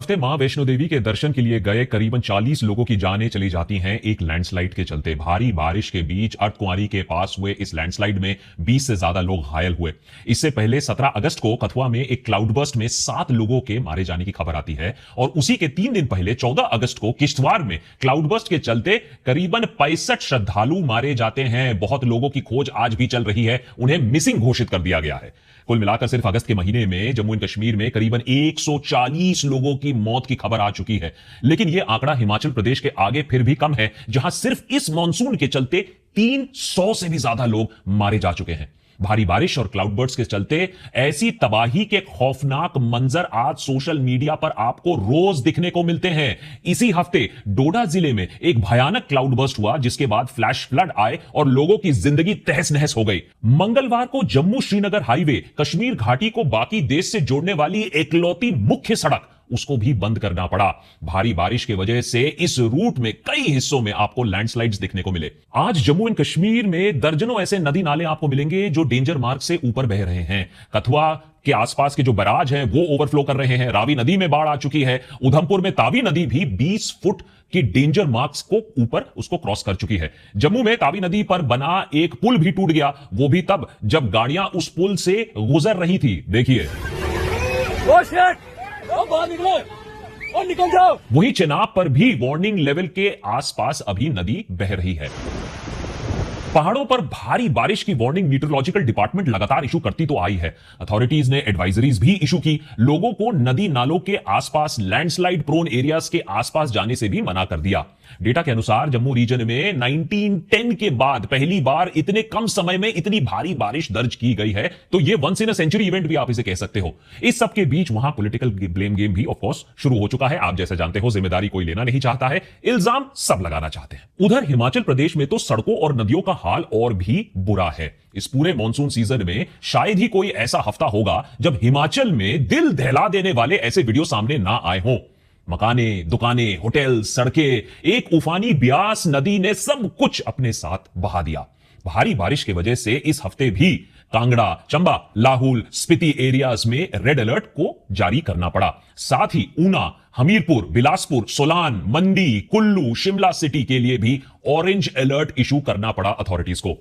हफ्ते मां वैष्णो देवी के दर्शन के लिए गए करीबन 40 लोगों की जानें चली जाती हैं एक लैंडस्लाइड के चलते। भारी बारिश के बीच अर्धकुंवारी के पास हुए इस लैंडस्लाइड में 20 से ज्यादा लोग घायल हुए। इससे पहले 17 अगस्त को कथुआ में एक क्लाउड बर्स्ट में 7 लोगों के मारे जाने की खबर आती है और उसी के 3 दिन पहले 14 अगस्त को किश्तवाड़ में क्लाउड बर्स्ट के चलते करीबन 65 श्रद्धालु मारे जाते हैं। बहुत लोगों की खोज आज भी चल रही है, उन्हें मिसिंग घोषित कर दिया गया है। कुल मिलाकर सिर्फ अगस्त के महीने में जम्मू एंड कश्मीर में करीबन 140 लोगों की मौत की खबर आ चुकी है। लेकिन यह आंकड़ा हिमाचल प्रदेश के आगे फिर भी कम है, जहां सिर्फ इस मॉनसून के चलते 300 से भी ज्यादा लोग मारे जा चुके हैं। भारी बारिश और क्लाउड बर्स्ट के चलते ऐसी तबाही के खौफनाक मंजर आज सोशल मीडिया पर आपको रोज दिखने को मिलते हैं। इसी हफ्ते डोडा जिले में एक भयानक क्लाउड बर्स्ट हुआ, जिसके बाद फ्लैश फ्लड आए और लोगों की जिंदगी तहस नहस हो गई। मंगलवार को जम्मू श्रीनगर हाईवे कश्मीर घाटी को बाकी देश से जोड़ने वाली एकलौती मुख्य सड़क उसको भी बंद करना पड़ा। भारी बारिश की वजह से इस रूट में कई हिस्सों में आपको लैंडस्लाइड्स देखने को मिले। आज जम्मू एंड कश्मीर में दर्जनों ऐसे नदी नाले आपको मिलेंगे जो डेंजर मार्क से ऊपर बह रहे हैं। कथुआ के आसपास के जो बैराज हैं वो ओवरफ्लो कर रहे हैं। रावी नदी में बाढ़ आ चुकी है। उधमपुर में तावी नदी भी 20 फुट की डेंजर मार्क्स को ऊपर उसको क्रॉस कर चुकी है। जम्मू में तावी नदी पर बना एक पुल भी टूट गया, वो भी तब जब गाड़ियां उस पुल से गुजर रही थी। देखिए, बाहर निकलो और निकल जाओ। वहीं चेनाब पर भी वार्निंग लेवल के आसपास अभी नदी बह रही है। पहाड़ों पर भारी बारिश की वार्निंग मीटरोलॉजिकल डिपार्टमेंट लगातार इशू करती तो आई है। अथॉरिटीज ने एडवाइजरीज भी इशू की। लोगों को नदी नालों के आसपास, लैंडस्लाइड प्रोन एरियाज के आसपास जाने से भी मना कर दिया। डेटा के अनुसार जम्मू रीजन में 1910 के बाद पहली बार इतने कम समय में इतनी भारी बारिश दर्ज की गई है, तो यह once in a century event भी आप इसे कह सकते हो। इस सब के बीच वहां पॉलिटिकल ब्लेम गेम भी ऑफ कोर्स शुरू हो चुका है। आप जैसे जानते हो, जिम्मेदारी कोई लेना नहीं चाहता है, इल्जाम सब लगाना चाहते हैं। उधर हिमाचल प्रदेश में तो सड़कों और नदियों का हाल और भी बुरा है। इस पूरे मॉनसून सीजन में शायद ही कोई ऐसा हफ्ता होगा जब हिमाचल में दिल दहला देने वाले ऐसे वीडियो सामने ना आए हों। मकानें, दुकानें, होटल, सड़कें, एक उफानी ब्यास नदी ने सब कुछ अपने साथ बहा दिया। भारी बारिश की वजह से इस हफ्ते भी कांगड़ा, चंबा, लाहौल, स्पीति एरियाज में रेड अलर्ट को जारी करना पड़ा। साथ ही ऊना, हमीरपुर, बिलासपुर, सोलान, मंडी, कुल्लू, शिमला सिटी के लिए भी ऑरेंज अलर्ट इशू करना पड़ा अथॉरिटीज को।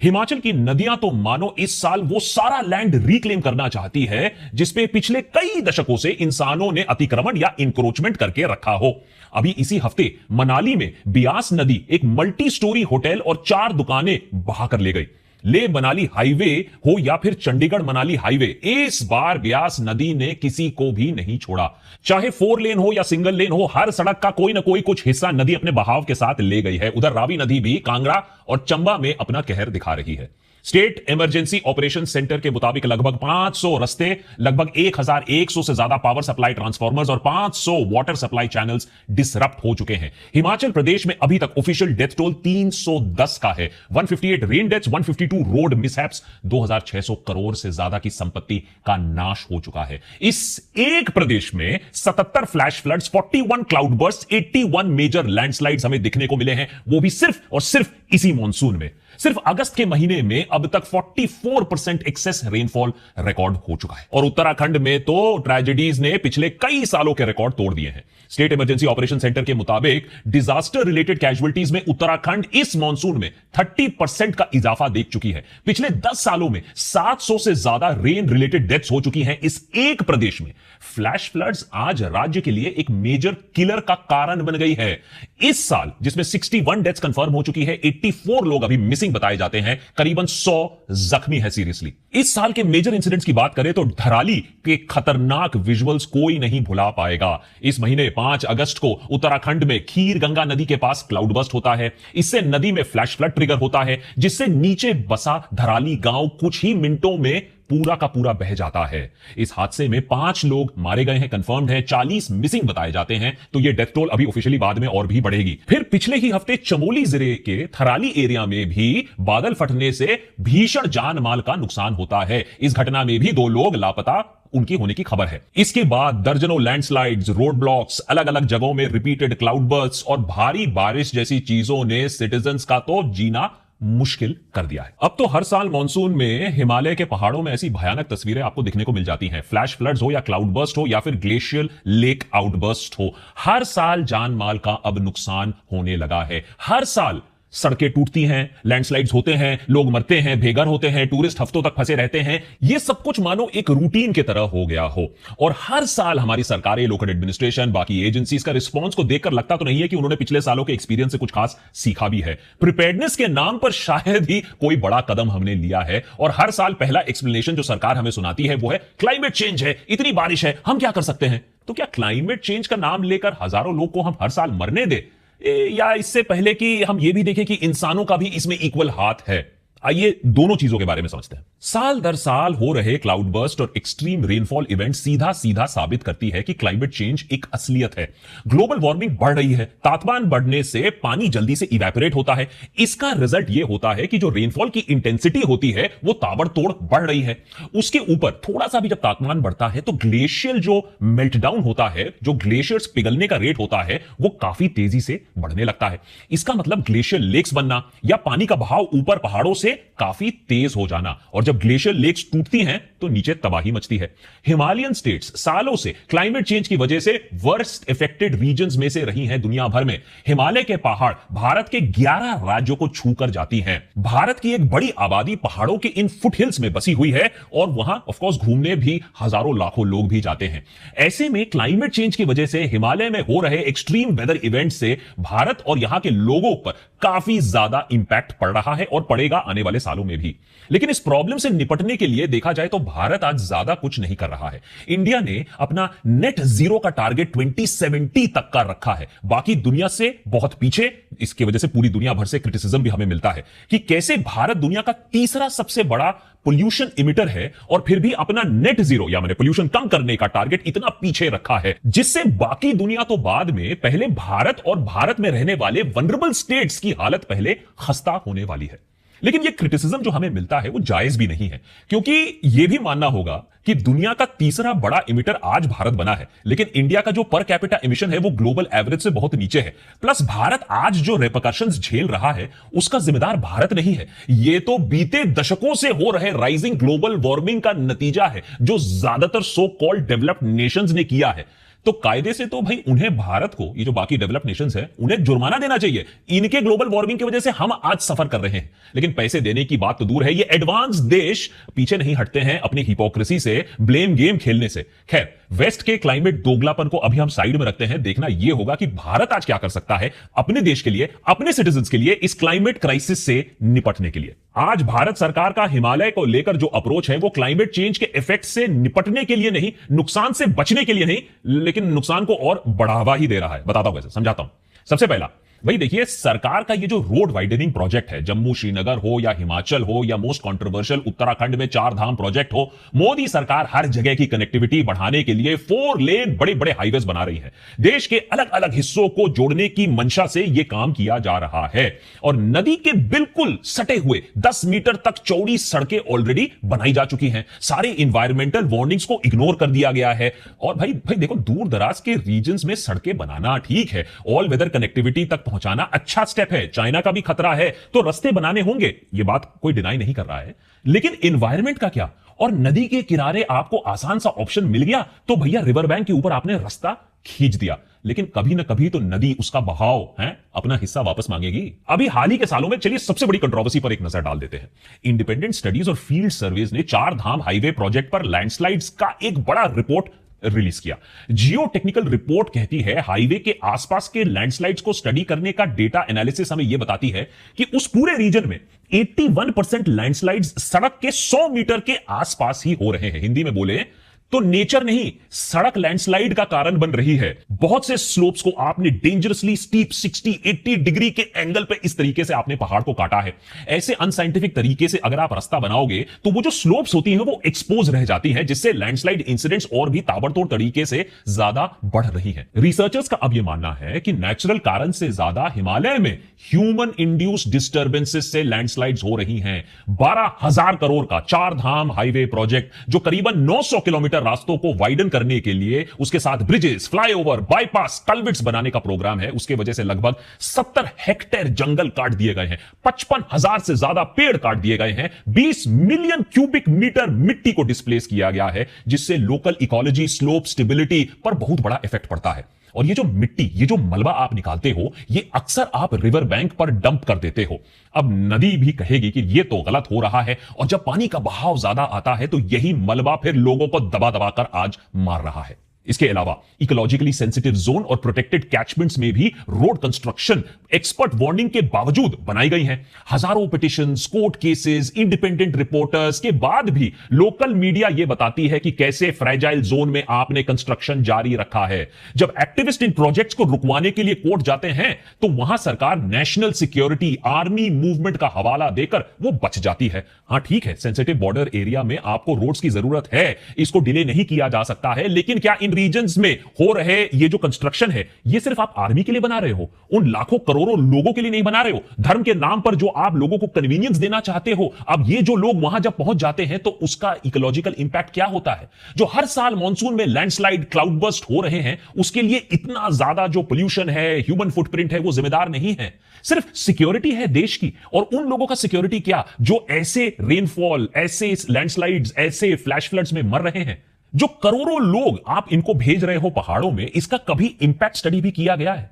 हिमाचल की नदियां तो मानो इस साल वो सारा लैंड रिक्लेम करना चाहती है जिसपे पिछले कई दशकों से इंसानों ने अतिक्रमण या इंक्रोचमेंट करके रखा हो। अभी इसी हफ्ते मनाली में बियास नदी एक मल्टी स्टोरी होटल और 4 दुकानें बहाकर ले गई। ले मनाली हाईवे हो या फिर चंडीगढ़ मनाली हाईवे, इस बार ब्यास नदी ने किसी को भी नहीं छोड़ा। चाहे 4 लेन हो या सिंगल लेन हो, हर सड़क का कोई ना कोई कुछ हिस्सा नदी अपने बहाव के साथ ले गई है। उधर रावी नदी भी कांगड़ा और चंबा में अपना कहर दिखा रही है। स्टेट इमरजेंसी ऑपरेशन सेंटर के मुताबिक लगभग 500 रस्ते, लगभग 1100 से ज्यादा पावर सप्लाई ट्रांसफार्मर्स और 500 वाटर सप्लाई चैनल्स डिसरप्ट हो चुके हैं। हिमाचल प्रदेश में अभी तक ऑफिशियल डेथ टोल 310 का है। 158 rain deaths, 152 road mishaps, 2600 crore से ज्यादा की संपत्ति का नाश हो चुका है। इस एक प्रदेश में 77 flash floods, 41 cloud burst, 81 major landslides हमें दिखने को मिले हैं, वो भी सिर्फ और सिर्फ इसी मॉनसून में। सिर्फ अगस्त के महीने में अब तक 44% एक्सेस रेनफॉल रिकॉर्ड हो चुका है। और उत्तराखंड में तो ट्रेजेडीज ने पिछले कई सालों के रिकॉर्ड तोड़ दिए हैं। स्टेट इमरजेंसी ऑपरेशन सेंटर के मुताबिक डिजास्टर रिलेटेड कैजुअलिटीज में उत्तराखंड इस मॉनसून में 30% का इजाफा देख चुकी है। पिछले 10 सालों में 700 से ज्यादा रेन रिलेटेड डेथ्स हो चुकी हैं इस एक प्रदेश में। फ्लैश फ्लड्स आज राज्य के लिए एक मेजर किलर का कारण बन गई है। इस साल जिसमें 61 डेथ्स कंफर्म हो चुकी है, 84 लोग अभी मिसिंग बताए जाते हैं, करीबन 100 जख्मी है सीरियसली। इस साल के मेजर इंसिडेंट्स की बात करें तो धराली के खतरनाक विजुअल्स कोई नहीं भुला पाएगा। इस महीने 5 अगस्त को उत्तराखंड में खीर गंगा नदी के पास क्लाउड बर्स्ट होता है। इससे नदी में फ्लैश फ्लड ट्रिगर होता है, जिससे नीचे बसा धराली गांव कुछ ही मिनटों में पूरा का पूरा बह जाता है। इस हादसे में 5 लोग मारे गए हैं, कंफर्म्ड है, 40 मिसिंग बताए जाते हैं। तो ये डेथ टोल अभी ऑफिशियली बाद में और भी बढ़ेगी। फिर पिछले ही हफ्ते चमोली जिले के थराली एरिया में भी बादल फटने से भीषण जान माल का नुकसान होता है। इस घटना में भी 2 लोग लापता उनकी होने की खबर है। इसके बाद दर्जनों लैंडस्लाइड्स, रोड ब्लॉक्स, अलग अलग जगहों में रिपीटेड क्लाउड बर्स्ट और भारी बारिश जैसी चीजों ने सिटीजन्स का तो जीना मुश्किल कर दिया है। अब तो हर साल मॉनसून में हिमालय के पहाड़ों में ऐसी भयानक तस्वीरें आपको दिखने को मिल जाती हैं। फ्लैश फ्लड्स हो या क्लाउड बर्स्ट हो या फिर ग्लेशियल लेक आउटबर्स्ट हो, हर साल जान माल का अब नुकसान होने लगा है। हर साल सड़कें टूटती हैं, लैंडस्लाइड्स होते हैं, लोग मरते हैं, बेघर होते हैं, टूरिस्ट हफ्तों तक फंसे रहते हैं। यह सब कुछ मानो एक रूटीन की तरह हो गया हो। और हर साल हमारी सरकारें, लोकल एडमिनिस्ट्रेशन, बाकी एजेंसीज का रिस्पांस को देखकर लगता तो नहीं है कि उन्होंने पिछले सालों के एक्सपीरियंस से कुछ खास सीखा भी है। प्रिपेयर्डनेस के नाम पर शायद ही कोई बड़ा कदम हमने लिया है। और हर साल पहला एक्सप्लेनेशन जो सरकार हमें सुनाती है वो है क्लाइमेट चेंज है, इतनी बारिश है, हम क्या कर सकते हैं। तो क्या क्लाइमेट चेंज का नाम लेकर हजारों लोग को हम हर साल मरने दे, या इससे पहले कि हम यह भी देखें कि इंसानों का भी इसमें इक्वल हाथ है। आइए दोनों चीजों के बारे में समझते हैं। साल दर साल हो रहे क्लाउड बर्स्ट और एक्सट्रीम रेनफॉल इवेंट सीधा सीधा साबित करती है कि क्लाइमेट चेंज एक असलियत है। ग्लोबल वार्मिंग बढ़ रही है, तापमान बढ़ने से पानी जल्दी से इवेपोरेट होता है। इसका रिजल्ट यह होता है कि जो रेनफॉल की इंटेंसिटी होती है वो ताबड़तोड़ बढ़ रही है। उसके ऊपर थोड़ा सा भी जब तापमान बढ़ता है तो ग्लेशियर जो मेल्टडाउन होता है, जो ग्लेशियर्स पिघलने का रेट होता है, वो काफी तेजी से बढ़ने लगता है। इसका मतलब ग्लेशियर लेक्स बनना या पानी का बहाव ऊपर पहाड़ों से काफी तेज हो जाना। और जब ग्लेशियर लेक्स टूटती हैं तो नीचे तबाही मचती है। हिमालयन स्टेट्स सालों से क्लाइमेट चेंज की वजह से वर्स्ट इफेक्टेड रीजन्स में से रही हैं दुनिया भर में। हिमालय के पहाड़ भारत के 11 राज्यों को छूकर जाती हैं। भारत की एक बड़ी आबादी पहाड़ों के इन फुटहिल्स में बसी हुई है और वहां ऑफ कोर्स घूमने भी हजारों लाखों लोग भी जाते हैं। ऐसे में क्लाइमेट चेंज की वजह से हिमालय में हो रहे एक्सट्रीम वेदर इवेंट से भारत और यहां के लोगों पर काफी ज्यादा इंपैक्ट पड़ रहा है और पड़ेगा आने वाले सालों में भी। लेकिन इस प्रॉब्लम से निपटने के लिए देखा जाए तो भारत आज ज्यादा कुछ नहीं कर रहा है। इंडिया ने अपना नेट जीरो का टारगेट 2070 तक का रखा है, बाकी दुनिया से बहुत पीछे। इसकी वजह से पूरी दुनिया भर से क्रिटिसिज्म भी हमें मिलता है कि कैसे भारत दुनिया का तीसरा सबसे बड़ा पोल्यूशन इमिटर है और फिर भी अपना नेट जीरो या मैंने पोल्यूशन कम करने का टारगेट इतना पीछे रखा है, जिससे बाकी दुनिया तो बाद में, पहले भारत और भारत में रहने वाले वनरेबल स्टेट्स की हालत पहले खस्ता होने वाली है। लेकिन यह क्रिटिसिज्म जो हमें मिलता है वो जायज भी नहीं है, क्योंकि यह भी मानना होगा कि दुनिया का तीसरा बड़ा इमिटर आज भारत बना है, लेकिन इंडिया का जो पर कैपिटा एमिशन है वो ग्लोबल एवरेज से बहुत नीचे है। प्लस भारत आज जो रिपरकशंस झेल रहा है उसका जिम्मेदार भारत नहीं है, यह तो बीते दशकों से हो रहे राइजिंग ग्लोबल वार्मिंग का नतीजा है जो ज्यादातर सो कॉल्ड डेवलप्ड नेशंस ने किया है। तो कायदे से तो भाई उन्हें, भारत को, ये जो बाकी डेवलप्ड नेशंस है, उन्हें जुर्माना देना चाहिए। इनके ग्लोबल वार्मिंग की वजह से हम आज सफर कर रहे हैं। लेकिन पैसे देने की बात तो दूर है, ये एडवांस देश पीछे नहीं हटते हैं अपनी हिपोक्रेसी से, ब्लेम गेम खेलने से। खैर, वेस्ट के क्लाइमेट दोगलापन को अभी हम साइड में रखते हैं। देखना यह होगा कि भारत आज क्या कर सकता है अपने देश के लिए, अपने सिटीजंस के लिए, इस क्लाइमेट क्राइसिस से निपटने के लिए। आज भारत सरकार का हिमालय को लेकर जो अप्रोच है वो क्लाइमेट चेंज के इफेक्ट से निपटने के लिए नहीं, नुकसान से बचने के लिए नहीं, लेकिन नुकसान को और बढ़ावा ही दे रहा है। बताता हूं कैसे, समझाता हूं। सबसे पहला, भाई देखिए, सरकार का ये जो रोड वाइडनिंग प्रोजेक्ट है, जम्मू श्रीनगर हो या हिमाचल हो या मोस्ट कंट्रोवर्शियल उत्तराखंड में 4 धाम प्रोजेक्ट हो, मोदी सरकार हर जगह की कनेक्टिविटी बढ़ाने के लिए 4 लेन बड़े बड़े हाईवेज बना रही है। देश के अलग अलग हिस्सों को जोड़ने की मंशा से यह काम किया जा रहा है। और नदी के बिल्कुल सटे हुए 10 मीटर तक चौड़ी सड़कें ऑलरेडी बनाई जा चुकी हैं। सारे इन्वायरमेंटल वार्निंग्स को इग्नोर कर दिया गया है। और भाई देखो, दूर दराज के रीजन्स में सड़कें बनाना ठीक है, ऑल वेदर कनेक्टिविटी तक पहुंचाना अच्छा स्टेप है। चाइना का भी खतरा है तो रास्ते बनाने होंगे, यह बात कोई डिनाई नहीं कर रहा है। लेकिन एनवायरनमेंट का क्या? और नदी के किनारे आपको आसान सा ऑप्शन मिल गया तो भैया रिवर बैंक के ऊपर आपने रास्ता खींच दिया। लेकिन कभी ना कभी तो नदी, उसका बहाव है, अपना हिस्सा वापस मांगेगी। अभी हाल ही के सालों में, चलिए सबसे बड़ी कंट्रोवर्सी पर एक नजर डाल देते हैं। इंडिपेंडेंट स्टडीज और फील्ड सर्वेज ने 4 धाम हाईवे प्रोजेक्ट पर लैंडस्लाइड्स का एक बड़ा रिपोर्ट रिलीज किया। जियो टेक्निकल रिपोर्ट कहती है हाईवे के आसपास के लैंडस्लाइड्स को स्टडी करने का डेटा एनालिसिस हमें यह बताती है कि उस पूरे रीजन में 81% लैंडस्लाइड्स सड़क के 100 मीटर के आसपास ही हो रहे हैं। हिंदी में बोले तो नेचर नहीं, सड़क लैंडस्लाइड का कारण बन रही है। बहुत से स्लोप्स को आपने डेंजरसली स्टीप 60-80 डिग्री के एंगल पे इस तरीके से आपने पहाड़ को काटा है। ऐसे अनसाइंटिफिक तरीके से अगर आप रास्ता बनाओगे तो वो जो स्लोप्स होती हैं वो एक्सपोज रह जाती हैं, जिससे लैंडस्लाइड इंसिडेंट्स और भी ताबड़तोड़ तरीके से ज्यादा बढ़ रही है। रिसर्चर्स का अब यह मानना है कि नेचुरल कारण से ज्यादा हिमालय में ह्यूमन इंड्यूस्ड डिस्टर्बेंसेस से लैंडस्लाइड्स हो रही हैं। 12,000 करोड़ का 4 धाम हाईवे प्रोजेक्ट जो करीबन 900 किलोमीटर किलोमीटर रास्तों को वाइडन करने के लिए, उसके साथ ब्रिजेस, फ्लाईओवर, बाईपास, कल्विट्स बनाने का प्रोग्राम है। उसके वजह से लगभग 70 हेक्टेयर जंगल काट दिए गए हैं, 55,000 से ज्यादा पेड़ काट दिए गए हैं, 20 मिलियन क्यूबिक मीटर मिट्टी को डिस्प्लेस किया गया है, जिससे लोकल इकोलॉजी, स्लोप, स्टेबिलिटी पर बहुत बड़ा इफेक्ट पड़ता है। और ये जो मिट्टी, ये जो मलबा आप निकालते हो, ये अक्सर आप रिवर बैंक पर डंप कर देते हो। अब नदी भी कहेगी कि ये तो गलत हो रहा है, और जब पानी का बहाव ज्यादा आता है तो यही मलबा फिर लोगों को दबा दबा कर आज मार रहा है। इसके अलावा इकोलॉजिकली सेंसिटिव जोन और प्रोटेक्टेड कैचमेंट्स में भी रोड कंस्ट्रक्शन एक्सपर्ट वार्निंग के बावजूद बनाई गई हैं। हजारों petitions, court cases, independent reporters के बाद भी लोकल मीडिया यह बताती है कि कैसे फ्रेजाइल जोन में आपने कंस्ट्रक्शन जारी रखा है। जब एक्टिविस्ट इन प्रोजेक्ट्स को रुकवाने के लिए कोर्ट जाते हैं तो वहां सरकार नेशनल सिक्योरिटी, आर्मी मूवमेंट का हवाला देकर वो बच जाती है। हां ठीक है, सेंसिटिव बॉर्डर एरिया में आपको रोड्स की जरूरत है, इसको डिले नहीं किया जा सकता है, लेकिन क्या इन रीजन्स में हो रहे ये जो कंस्ट्रक्शन है, ये सिर्फ आप आर्मी के लिए बना रहे हो? उन लाखों करोड़ों लोगों के लिए नहीं बना रहे हो? धर्म के नाम पर जो आप लोगों को कन्वीनियंस देना चाहते हो, अब ये जो लोग वहां जब पहुंच जाते हैं तो उसका इकोलॉजिकल इंपैक्ट क्या होता है? जो हर साल मॉनसून में लैंडस्लाइड, क्लाउड बर्स्ट हो रहे हैं, उसके लिए इतना ज्यादा जो पोल्यूशन है, ह्यूमन फुटप्रिंट है, वो जिम्मेदार नहीं है। सिर्फ सिक्योरिटी है देश की, और उन लोगों का सिक्योरिटी क्या जो ऐसे रेनफॉल, ऐसे लैंडस्लाइड्स, ऐसे फ्लैश फ्लड्स में मर रहे हैं। जो करोड़ों लोग आप इनको भेज रहे हो पहाड़ों में, इसका कभी इंपैक्ट स्टडी भी किया गया है?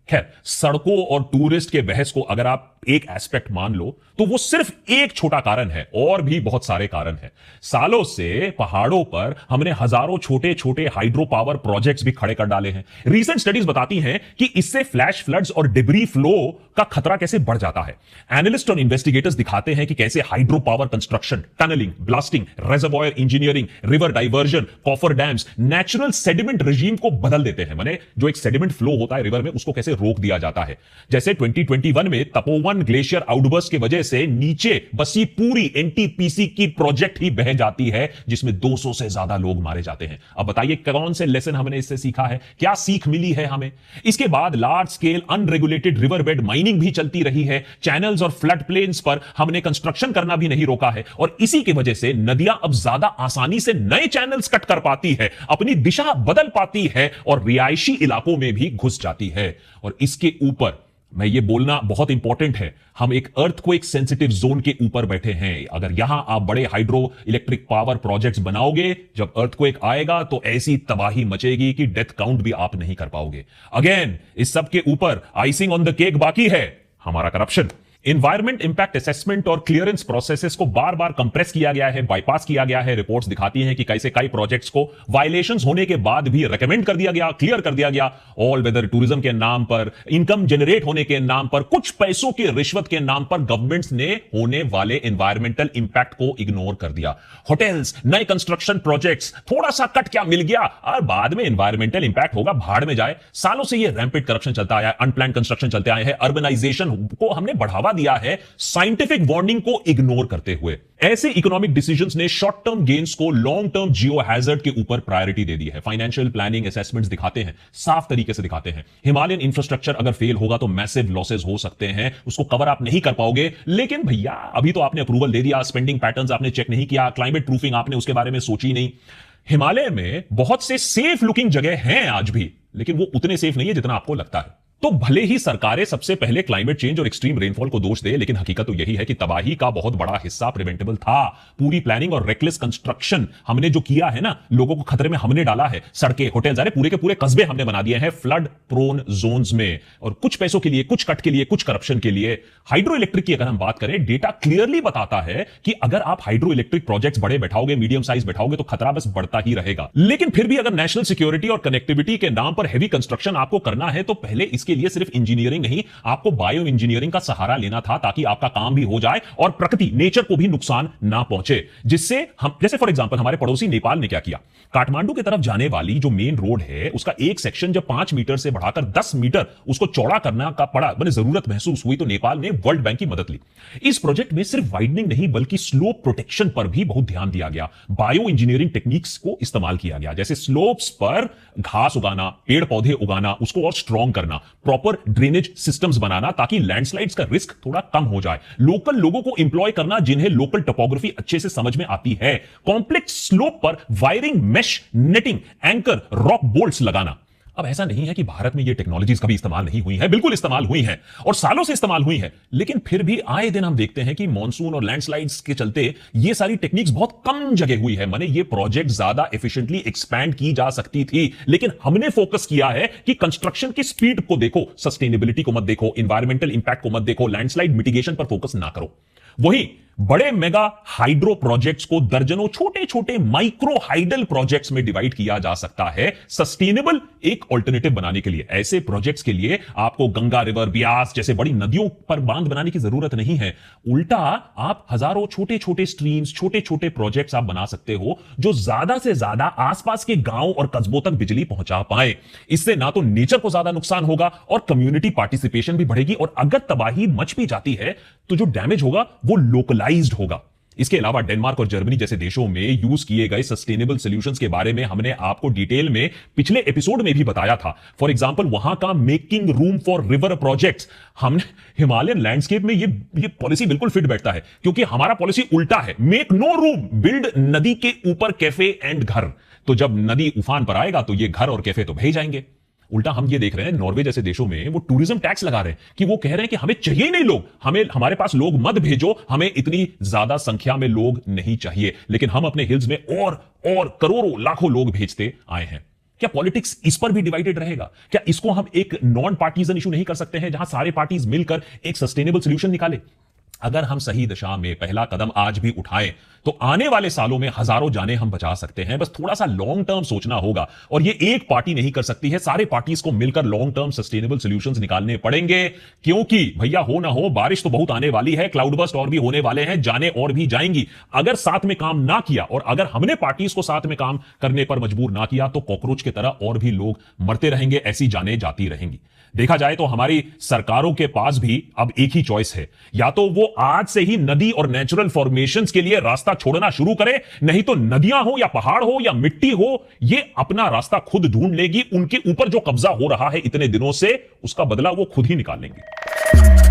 खैर, सड़कों और टूरिस्ट के बहस को अगर आप एक एस्पेक्ट मान लो तो वो सिर्फ एक छोटा कारण है, और भी बहुत सारे कारण हैं। सालों से पहाड़ों पर हमने हजारों छोटे छोटे हाइड्रो पावर प्रोजेक्ट्स भी खड़े कर डाले हैं। रीसेंट स्टडीज बताती हैं कि इससे फ्लैश फ्लड्स और डिब्री फ्लो का खतरा कैसे बढ़ जाता है। एनालिस्ट और इन्वेस्टिगेटर्स दिखाते हैं कि कैसे hydro power construction, tunnelling, blasting, reservoir engineering, river diversion, coffer dams natural sediment regime को बदल देते हैं। माने जो एक सेडिमेंट फ्लो होता है रिवर में, उसको कैसे रोक दिया जाता है। जैसे 2021 में तपोवन ग्लेशियर आउटबर्स्ट की वजह से नीचे बसी पूरी एनटीपीसी की प्रोजेक्ट ही बह जाती है, जिसमें 200 से ज्यादा लोग मारे जाते हैं। अब बताइए कौन से लेसन हमने इससे सीखा है, क्या सीख मिली है हमें? इसके बाद large scale unregulated river bed mining भी चलती रही है। चैनल्स और फ्लड प्लेन्स पर हमने कंस्ट्रक्शन करना भी नहीं रोका है, और इसी की वजह से नदियां अब ज्यादा आसानी से नए चैनल्स कट कर पाती है, अपनी दिशा बदल पाती है, और रिहायशी इलाकों में भी घुस जाती है। और इसके ऊपर मैं ये बोलना बहुत इंपॉर्टेंट है, हम एक अर्थक्वेक सेंसिटिव जोन के ऊपर बैठे हैं। अगर यहां आप बड़े हाइड्रो इलेक्ट्रिक पावर प्रोजेक्ट्स बनाओगे, जब अर्थक्वेक आएगा तो ऐसी तबाही मचेगी कि डेथ काउंट भी आप नहीं कर पाओगे। अगेन, इस सब के ऊपर आइसिंग ऑन द केक बाकी है हमारा करप्शन। इन्वायरमेंट इंपैक्ट असेसमेंट और क्लियरेंस प्रोसेसेस को बार बार कंप्रेस किया गया है, बाईपास किया गया है। रिपोर्ट्स दिखाती हैं कि कैसे कई प्रोजेक्ट्स को वायलेशंस होने के बाद भी रेकमेंड कर दिया गया, क्लियर कर दिया गया, ऑल वेदर टूरिज्म के नाम पर, इनकम जनरेट होने के नाम पर, कुछ पैसों की रिश्वत के नाम पर गवर्नमेंट्स ने होने वाले इन्वायरमेंटल इंपैक्ट को इग्नोर कर दिया। होटल्स, नए कंस्ट्रक्शन प्रोजेक्ट्स, थोड़ा सा कट क्या मिल गया और बाद में इन्वायरमेंटल इंपैक्ट होगा, भाड़ में जाए। सालों से यह रैंपेड करप्शन चलता आया है, अनप्लान्ड कंस्ट्रक्शन चलते आए हैं, अर्बनाइजेशन को हमने बढ़ावा दिया है साइंटिफिक वार्निंग को इग्नोर करते हुए। ऐसे इकोनॉमिक डिसीजंस ने शॉर्ट टर्म गेन्स को लॉन्ग टर्म जियो हैजर्ड के ऊपर प्रायोरिटी दे दी है। फाइनेंशियल प्लानिंग असेसमेंट्स दिखाते हैं, साफ तरीके से दिखाते हैं, हिमालयन इंफ्रास्ट्रक्चर अगर फेल होगा तो मैसिव लॉसेस हो सकते हैं, उसको कवर आप नहीं कर पाओगे। लेकिन भैया अभी तो आपने अप्रूवल दे दिया, स्पेंडिंग पैटर्न्स आपने चेक नहीं किया, क्लाइमेट प्रूफिंग आपने उसके बारे में सोची नहीं। हिमालय में बहुत से सेफ लुकिंग जगह हैं आज भी, लेकिन वो उतने सेफ नहीं है जितना आपको लगता है। तो भले ही सरकारें सबसे पहले क्लाइमेट चेंज और एक्सट्रीम रेनफॉल को दोष दे, लेकिन हकीकत तो यही है कि तबाही का बहुत बड़ा हिस्सा प्रिवेंटेबल था। पूरी प्लानिंग और रेकलेस कंस्ट्रक्शन हमने जो किया है ना, लोगों को खतरे में हमने डाला है। सड़कें, होटल्स, अरे पूरे के पूरे कस्बे हमने बना दिए हैं फ्लड प्रोन जोन्स में, और कुछ पैसों के लिए, कुछ कट के लिए, कुछ करप्शन के लिए। हाइड्रो इलेक्ट्रिक की अगर हम बात करें, डेटा क्लियरली बताता है कि अगर आप हाइड्रो इलेक्ट्रिक प्रोजेक्ट्स बड़े बैठाओगे, मीडियम साइज बैठाओगे, तो खतरा बस बढ़ता ही रहेगा। लेकिन फिर भी अगर नेशनल सिक्योरिटी और कनेक्टिविटी के नाम पर हैवी कंस्ट्रक्शन आपको करना है, तो पहले इसके लिए सिर्फ इंजीनियरिंग नहीं, आपको बायो इंजीनियरिंग का सहारा लेना था, ताकि आपका काम भी हो जाए और प्रकृति, नेचर को भी नुकसान ना पहुंचे। जिससे हम, जैसे फॉर एग्जांपल हमारे पड़ोसी नेपाल ने क्या किया, काठमांडू की तरफ जाने वाली जो मेन रोड है, उसका एक सेक्शन जब 5 मीटर से बढ़ाकर 10 मीटर उसको चौड़ा करना का पड़ा, मैंने जरूरत महसूस हुई, तो नेपाल ने वर्ल्ड बैंक की मदद ली। इस प्रोजेक्ट में सिर्फ वाइडनिंग नहीं बल्कि स्लोप प्रोटेक्शन पर भी बहुत ध्यान दिया गया। बायो इंजीनियरिंग टेक्निक्स को इस्तेमाल किया गया, जैसे स्लोप्स पर घास उगाना, पेड़ पौधे उगाना, उसको और स्ट्रॉन्ग करना, प्रॉपर ड्रेनेज सिस्टम्स बनाना ताकि लैंडस्लाइड्स का रिस्क थोड़ा कम हो जाए, लोकल लोगों को इंप्लॉय करना जिन्हें लोकल टोपोग्राफी अच्छे से समझ में आती है, कॉम्प्लेक्स स्लोप पर wiring, mesh, netting, anchor, rock bolts लगाना। अब ऐसा नहीं है कि भारत में ये टेक्नोलॉजीज कभी इस्तेमाल नहीं हुई है, बिल्कुल इस्तेमाल हुई है और सालों से इस्तेमाल हुई है, लेकिन फिर भी आए दिन हम देखते हैं कि मॉनसून और लैंडस्लाइड्स के चलते ये सारी टेक्निक्स बहुत कम जगह हुई है। माने ये प्रोजेक्ट ज्यादा एफिशिएंटली एक्सपैंड की जा सकती थी, लेकिन हमने फोकस किया है कि कंस्ट्रक्शन की स्पीड को देखो, सस्टेनेबिलिटी को मत देखो, एनवायरमेंटल इंपैक्ट को मत देखो, लैंडस्लाइड मिटिगेशन पर फोकस ना करो। वही बड़े मेगा हाइड्रो प्रोजेक्ट्स को दर्जनों छोटे छोटे माइक्रो हाइडल प्रोजेक्ट्स में डिवाइड किया जा सकता है, सस्टेनेबल एक ऑल्टरनेटिव बनाने के लिए। ऐसे प्रोजेक्ट्स के लिए आपको गंगा रिवर, ब्यास जैसे बड़ी नदियों पर बांध बनाने की जरूरत नहीं है। उल्टा आप हजारों छोटे छोटे स्ट्रीम्स, छोटे छोटे प्रोजेक्ट्स आप बना सकते हो जो ज्यादा से ज्यादा आसपास के गांव और कस्बों तक बिजली पहुंचा पाए। इससे ना तो नेचर को ज्यादा नुकसान होगा और कम्युनिटी पार्टिसिपेशन भी बढ़ेगी, और अगर तबाही मच भी जाती है तो जो डैमेज होगा वो लोकलाइज्ड होगा। इसके अलावा डेनमार्क और जर्मनी जैसे देशों में यूज किए गए सस्टेनेबल सॉल्यूशंस के बारे में हमने आपको डिटेल में पिछले एपिसोड में भी बताया था। फॉर एग्जांपल वहां का making room for river projects, हमने हिमालयन लैंडस्केप में ये पॉलिसी बिल्कुल फिट बैठता है, क्योंकि हमारा पॉलिसी उल्टा है, मेक नो रूम, बिल्ड नदी के ऊपर कैफे एंड घर। तो जब नदी उफान पर आएगा तो ये घर और कैफे तो बह जाएंगे। उल्टा हम ये देख रहे हैं नॉर्वे जैसे देशों में वो टूरिज्म टैक्स लगा रहे हैं कि वो कह रहे हैं कि हमें चाहिए नहीं लोग, हमारे पास लोग मत भेजो, हमें इतनी ज्यादा संख्या में लोग नहीं चाहिए, लेकिन हम अपने हिल्स में और करोड़ों लाखों लोग भेजते आए हैं। क्या पॉलिटिक्स इस पर भी डिवाइडेड रहेगा? क्या इसको हम एक नॉन पार्टीजन इशू नहीं कर सकते हैं जहां सारे पार्टीज मिलकर एक सस्टेनेबल सोल्यूशन निकाले? अगर हम सही दिशा में पहला कदम आज भी उठाएं तो आने वाले सालों में हजारों जानें हम बचा सकते हैं। बस थोड़ा सा लॉन्ग टर्म सोचना होगा, और ये एक पार्टी नहीं कर सकती है, सारे पार्टीज को मिलकर लॉन्ग टर्म सस्टेनेबल सॉल्यूशंस निकालने पड़ेंगे। क्योंकि भैया हो ना हो, बारिश तो बहुत आने वाली है, क्लाउड बर्स्ट और भी होने वाले हैं, जाने और भी जाएंगी। अगर साथ में काम ना किया और अगर हमने पार्टीज को साथ में काम करने पर मजबूर ना किया तो कॉकरोच की तरह और भी लोग मरते रहेंगे, ऐसी जानें जाती रहेंगी। देखा जाए तो हमारी सरकारों के पास भी अब एक ही चॉइस है, या तो वो आज से ही नदी और नेचुरल फॉर्मेशंस के लिए रास्ता छोड़ना शुरू करे, नहीं तो नदियां हो या पहाड़ हो या मिट्टी हो, ये अपना रास्ता खुद ढूंढ लेगी। उनके ऊपर जो कब्जा हो रहा है इतने दिनों से, उसका बदला वो खुद ही निकाल लेंगे।